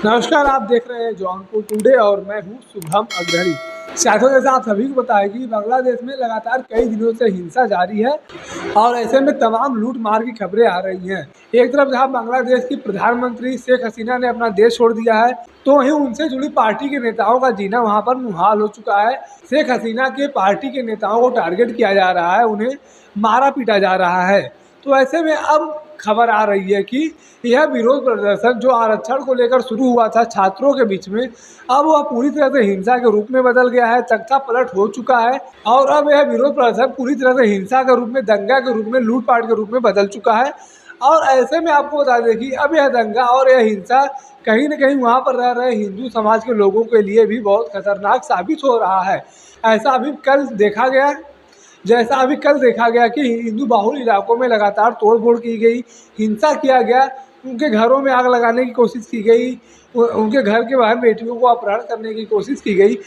नमस्कार, आप देख रहे हैं जौनपुर टुडे और मैं हूं शुभम अग्रणी। साथियों, जैसा आप सभी को पता है कि बांग्लादेश में लगातार कई दिनों से हिंसा जारी है और ऐसे में तमाम लूट मार की खबरें आ रही हैं। एक तरफ जहां बांग्लादेश की प्रधानमंत्री शेख हसीना ने अपना देश छोड़ दिया है, तो वहीं उनसे जुड़ी पार्टी के नेताओं का जीना वहां पर मुहाल हो चुका है। शेख हसीना के पार्टी के नेताओं को टारगेट किया जा रहा है, उन्हें मारा पीटा जा रहा है। तो ऐसे में अब खबर आ रही है कि यह विरोध प्रदर्शन जो आरक्षण को लेकर शुरू हुआ था छात्रों के बीच में, अब वह पूरी तरह से हिंसा के रूप में बदल गया है, तख्ता पलट हो चुका है और अब यह विरोध प्रदर्शन पूरी तरह से हिंसा के रूप में, दंगा के रूप में, लूटपाट के रूप में बदल चुका है। और ऐसे में आपको बता दें कि अब यह दंगा और यह हिंसा कहीं न कहीं वहाँ पर रह रहे हिंदू समाज के लोगों के लिए भी बहुत खतरनाक साबित हो रहा है। ऐसा अभी कल देखा गया कि हिंदू बाहुल इलाकों में लगातार तोड़फोड़ की गई, हिंसा किया गया, उनके घरों में आग लगाने की कोशिश की गई, उनके घर के बाहर बेटियों को अपहरण करने की कोशिश की गई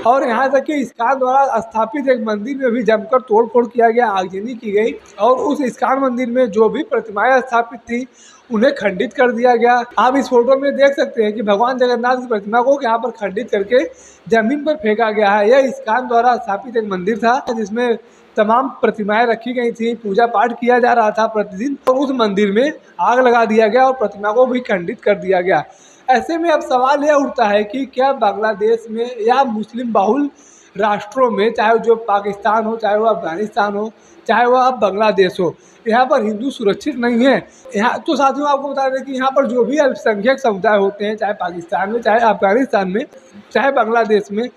और यहाँ तक कि इस्कॉन द्वारा स्थापित एक मंदिर में भी जमकर तोड़फोड़ किया गया, आगजनी की गई और उस इस्कॉन मंदिर में जो भी प्रतिमाएं स्थापित थी उन्हें खंडित कर दिया गया। आप इस फोटो में देख सकते हैं कि भगवान जगन्नाथ की प्रतिमा को यहाँ पर खंडित करके जमीन पर फेंका गया है। यह इस्कॉन द्वारा स्थापित एक मंदिर था जिसमें तमाम प्रतिमाएं रखी गई थी, पूजा पाठ किया जा रहा था प्रतिदिन, और उस मंदिर में आग लगा दिया गया और प्रतिमा को भी खंडित कर दिया गया। ऐसे में अब सवाल यह उठता है कि क्या बांग्लादेश में या मुस्लिम बाहुल राष्ट्रों में, चाहे जो पाकिस्तान हो, चाहे वो अफगानिस्तान हो, चाहे वह अब बांग्लादेश हो, यहाँ पर हिंदू सुरक्षित नहीं है। यहाँ तो साथियों आपको बता दें कि यहाँ पर जो भी अल्पसंख्यक समुदाय होते हैं, चाहे पाकिस्तान में, चाहे अफगानिस्तान में, चाहे बांग्लादेश में,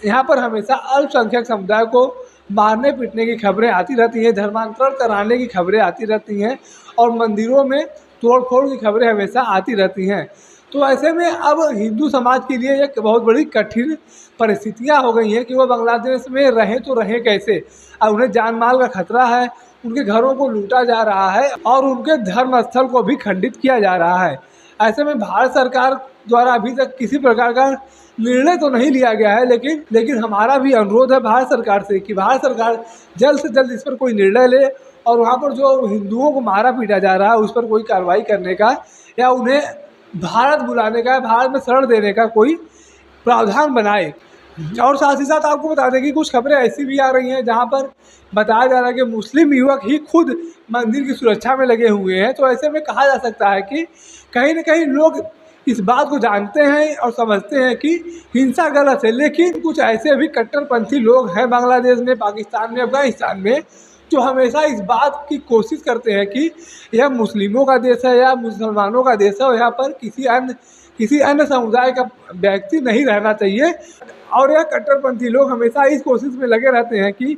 यहाँ पर हमेशा अल्पसंख्यक समुदाय को मारने पीटने की खबरें आती रहती हैं, धर्मांतरण कराने की खबरें आती रहती हैं और मंदिरों में तोड़फोड़ की खबरें हमेशा आती रहती हैं। तो ऐसे में अब हिंदू समाज के लिए एक बहुत बड़ी कठिन परिस्थितियां हो गई हैं कि वह बांग्लादेश में रहें तो रहें कैसे। अब उन्हें जान माल का खतरा है, उनके घरों को लूटा जा रहा है और उनके धर्म स्थल को भी खंडित किया जा रहा है। ऐसे में भारत सरकार द्वारा अभी तक किसी प्रकार का निर्णय तो नहीं लिया गया है, लेकिन हमारा भी अनुरोध है भारत सरकार से कि भारत सरकार जल्द से जल्द इस पर कोई निर्णय ले और वहाँ पर जो हिंदुओं को मारा पीटा जा रहा है उस पर कोई कार्रवाई करने का या उन्हें भारत बुलाने का, भारत में शरण देने का कोई प्रावधान बनाए। और साथ ही साथ आपको बता दें कि कुछ खबरें ऐसी भी आ रही हैं जहां पर बताया जा रहा है कि मुस्लिम युवक ही खुद मंदिर की सुरक्षा में लगे हुए हैं। तो ऐसे में कहा जा सकता है कि कहीं न कहीं लोग इस बात को जानते हैं और समझते हैं कि हिंसा गलत है, लेकिन कुछ ऐसे भी कट्टरपंथी लोग हैं बांग्लादेश में, पाकिस्तान में, अफगानिस्तान में, जो हमेशा इस बात की कोशिश करते हैं कि यह मुस्लिमों का देश है या मुसलमानों का देश है और यहाँ पर किसी अन्य समुदाय का व्यक्ति नहीं रहना चाहिए। और यह कट्टरपंथी लोग हमेशा इस कोशिश में लगे रहते हैं कि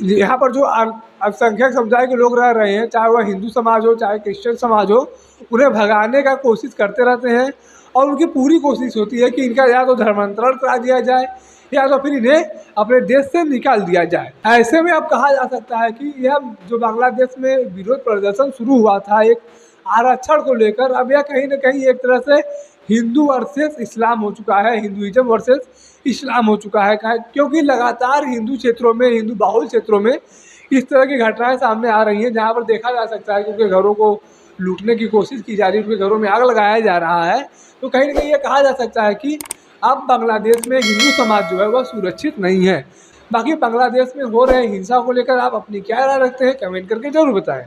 यहाँ पर जो अल्पसंख्यक समुदाय के लोग रह रहे हैं, चाहे वह हिंदू समाज हो, चाहे क्रिश्चियन समाज हो, उन्हें भगाने का कोशिश करते रहते हैं और उनकी पूरी कोशिश होती है कि इनका या तो धर्मांतरण करा दिया जाए या तो फिर इन्हें अपने देश से निकाल दिया जाए। ऐसे में अब कहा जा सकता है कि यह जो बांग्लादेश में विरोध प्रदर्शन शुरू हुआ था एक आरक्षण को लेकर, अब यह कहीं न कहीं एक तरह से हिंदू वर्सेस इस्लाम हो चुका है, हिंदुइज्म वर्सेस इस्लाम हो चुका है। क्योंकि लगातार हिंदू क्षेत्रों में, हिंदू बाहुल क्षेत्रों में इस तरह की घटनाएं सामने आ रही हैं जहां पर देखा जा सकता है कि उनके घरों को लूटने की कोशिश की जा रही है, उनके घरों में आग लगाया जा रहा है। तो कहीं न कहीं ये कहा जा सकता है कि अब बांग्लादेश में हिंदू समाज जो है वह सुरक्षित नहीं है। बाकी बांग्लादेश में हो रहे हिंसा को लेकर आप अपनी क्या राय रखते हैं, कमेंट करके जरूर बताएं।